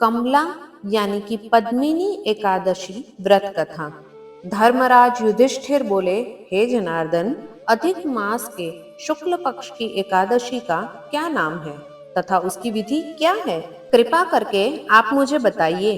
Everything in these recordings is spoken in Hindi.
कमला यानी कि पद्मिनी एकादशी व्रत कथा। धर्मराज युधिष्ठिर बोले, हे जनार्दन, अधिक मास के शुक्ल पक्ष की एकादशी का क्या नाम है तथा उसकी विधि क्या है? कृपा करके आप मुझे बताइए।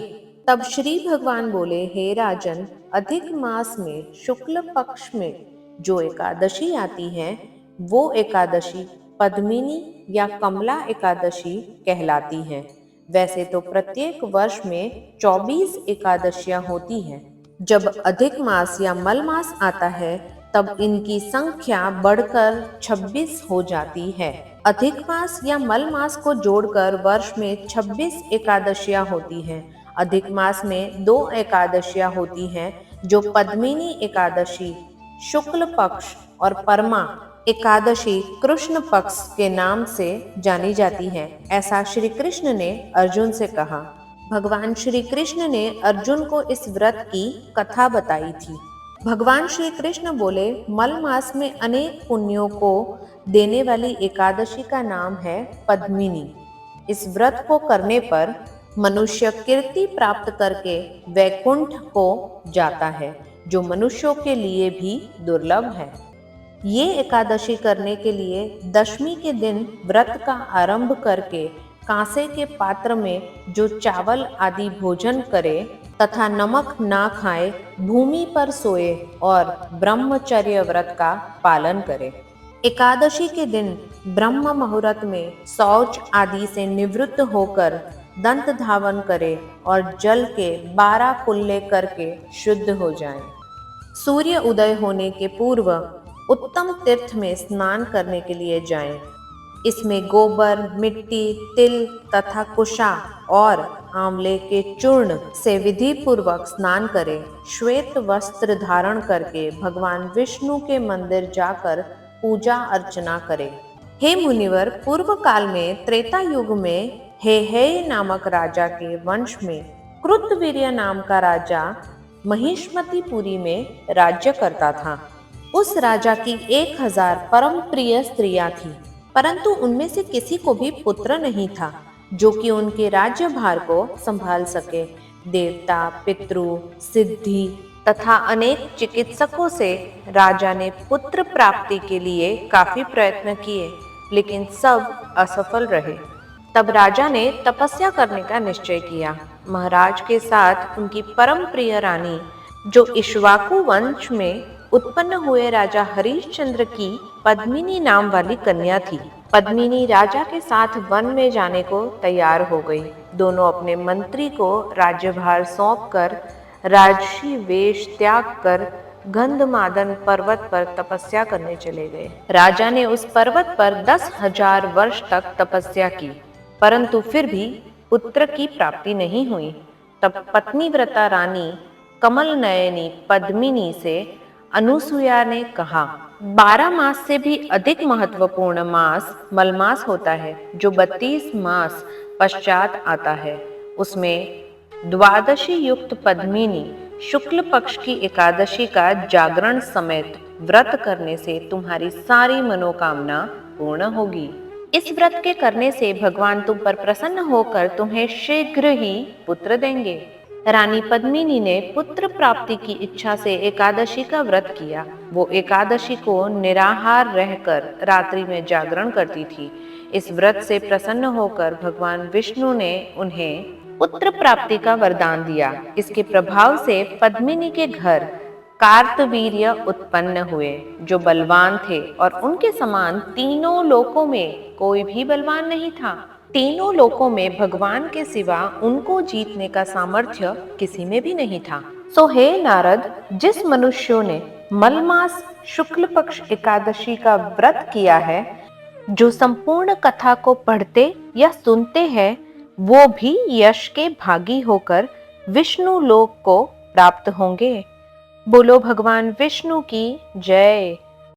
तब श्री भगवान बोले, हे राजन, अधिक मास में शुक्ल पक्ष में जो एकादशी आती है वो एकादशी पद्मिनी या कमला एकादशी कहलाती है। वैसे तो प्रत्येक वर्ष में 24 एकादशियां होती हैं। जब अधिक मास या मल मास आता है तब इनकी संख्या बढ़कर 26 हो जाती है। अधिक मास या मल मास को जोड़कर वर्ष में 26 एकादशियां होती हैं। अधिक मास में 2 एकादशियां होती हैं जो पद्मिनी एकादशी शुक्ल पक्ष और परमा एकादशी कृष्ण पक्ष के नाम से जानी जाती है। ऐसा श्री कृष्ण ने अर्जुन से कहा। भगवान श्री कृष्ण ने अर्जुन को इस व्रत की कथा बताई थी। भगवान श्री कृष्ण बोले, मल मास में अनेक पुण्यों को देने वाली एकादशी का नाम है पद्मिनी। इस व्रत को करने पर मनुष्य कीर्ति प्राप्त करके वैकुंठ को जाता है, जो मनुष्यों के लिए भी दुर्लभ है। ये एकादशी करने के लिए दशमी के दिन व्रत का आरंभ करके कांसे के पात्र में जो चावल आदि भोजन करे तथा नमक ना खाए, भूमि पर सोए और ब्रह्मचर्य व्रत का पालन करे। एकादशी के दिन ब्रह्म मुहूर्त में शौच आदि से निवृत्त होकर दंत धावन करे और जल के 12 कुल्ले करके शुद्ध हो जाए। सूर्य उदय होने के पूर्व उत्तम तीर्थ में स्नान करने के लिए जाएं। इसमें गोबर, मिट्टी, तिल तथा कुशा और आंवले के चूर्ण से विधि पूर्वक स्नान करें। श्वेत वस्त्र धारण करके भगवान विष्णु के मंदिर जाकर पूजा अर्चना करें। हे मुनिवर, पूर्व काल में त्रेता युग में हेहय नामक राजा के वंश में कृतवीर्य नाम का राजा महिष्मतीपुरी में राज्य करता था। उस राजा की 1000 परम प्रिय स्त्रियां थीं, परंतु उनमें से किसी को भी पुत्र नहीं था जो कि उनके राज्यभार को संभाल सके। देवता, पितृ, सिद्धि तथा अनेक चिकित्सकों से राजा ने पुत्र प्राप्ति के लिए काफी प्रयत्न किए, लेकिन सब असफल रहे। तब राजा ने तपस्या करने का निश्चय किया। महाराज के साथ उनकी परम प्रिय रानी, जो इक्ष्वाकु वंश में उत्पन्न हुए राजा हरिश्चंद्र की पद्मिनी नाम वाली कन्या थी। पद्मिनी राजा के साथ वन में जाने को तैयार हो गई। दोनों अपने मंत्री को राज्यभार सौंपकर राजसी वेश त्याग कर गंधमादन पर्वत पर तपस्या करने चले गए। राजा ने उस पर्वत पर 10,000 वर्ष तक तपस्या की, परंतु फिर भी पुत्र की प्राप्ति नहीं हुई। तब पत्नीव्रता रानी कमल नयनी पद्मिनी से अनुसुया ने कहा, 12 मास से भी अधिक महत्वपूर्ण मास मलमास होता है, जो 32 मास पश्चात आता है। उसमें द्वादशी युक्त पद्मिनी शुक्ल पक्ष की एकादशी का जागरण समेत व्रत करने से तुम्हारी सारी मनोकामना पूर्ण होगी। इस व्रत के करने से भगवान तुम पर प्रसन्न होकर तुम्हें शीघ्र ही पुत्र देंगे। रानी पद्मिनी ने पुत्र प्राप्ति की इच्छा से एकादशी का व्रत किया। वो एकादशी को निराहार रहकर रात्रि में जागरण करती थी। इस व्रत से प्रसन्न होकर भगवान विष्णु ने उन्हें पुत्र प्राप्ति का वरदान दिया। इसके प्रभाव से पद्मिनी के घर कार्तवीर्य उत्पन्न हुए, जो बलवान थे, और उनके समान तीनों लोकों में कोई भी बलवान नहीं था। तीनों लोकों में भगवान के सिवा उनको जीतने का सामर्थ्य किसी में भी नहीं था। सो हे नारद, जिस मनुष्यों ने मलमास शुक्ल पक्ष एकादशी का व्रत किया है, जो संपूर्ण कथा को पढ़ते या सुनते हैं, वो भी यश के भागी होकर विष्णु लोक को प्राप्त होंगे। बोलो भगवान विष्णु की जय।